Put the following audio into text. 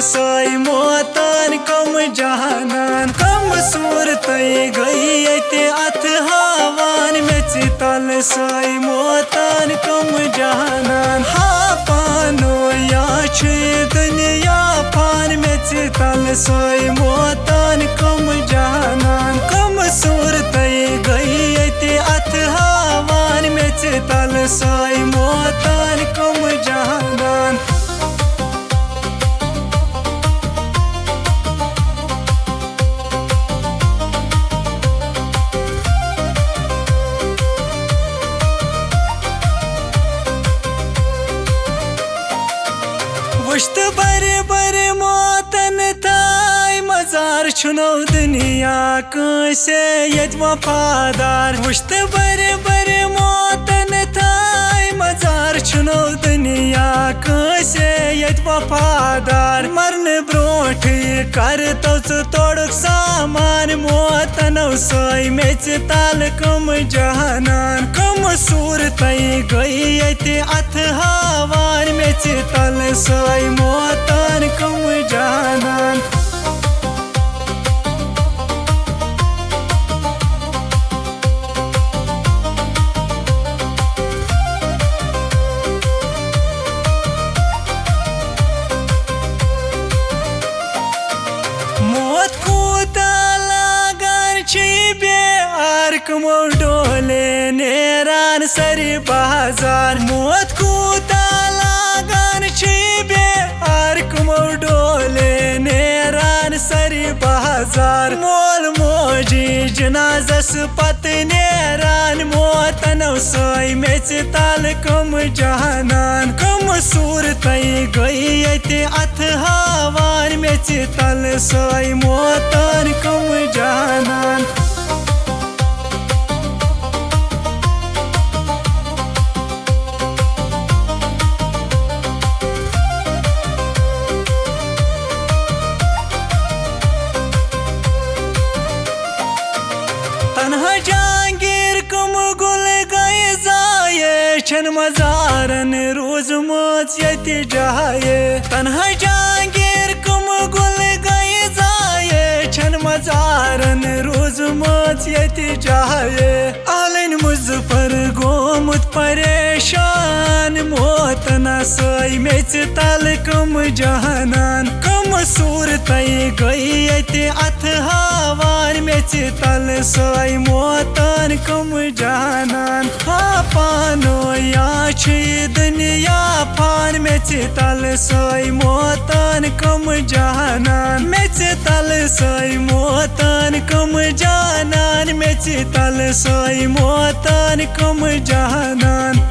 सोई मोतन कम जहानान कम सूरत गई ते अथ हवान मेच तल सोई मोतन कम जहानान हा पानो या दुनिया पान मेच तल सोई मोतन कम जहानान कम सूरत गई ते अथ हवान मेच तल सोई मोतन कम जहानान वुश्त बर बर मोतन थाय मजार छुनो दुनिया कंसे यत वफादार वुश्त बर बर मोतन थाय मजार छुनो दुनिया कंसे यत वफादार मरन ब्रोठ कर तो तोड़क सामान मोतनो सोई मेच ताल कम जहानान कम सूरत गई ते अथ हवान मेच तल सोई मोतन कम जहानान मौत कूता लागन छी बेआर कमो डोले नेरान सरी बाजार मौत कूता लागन छी बेआर कमो डोले नेरान सरी बाजार मोल मोजी जनाजस पत नेरान मोतनो सोई मेच ताल कम जहानान कम सूरत गई ते अथ हवान मेच तल सोई मोतन कम जहानान तन्हा जहांगीर कम गुल गए जाए छन मजारन रोज मोच यति जाए तन्हा जहांगीर कम गुल गए जाए छन मजारन रोज मोच यति जाए आलन मुजफ्फर गोमुत परेशान मोतना सोई मेच तल कम जहानान कम सूरत गई ते अथ हवान मेच तल सोई मोतन कम जहानान हा पानो या दुनिया पान मेच तल सोई मोतन कम जहानान मेच तल सोई मोतन कम जहानान मेच तल सोई मोतन कम जहानान।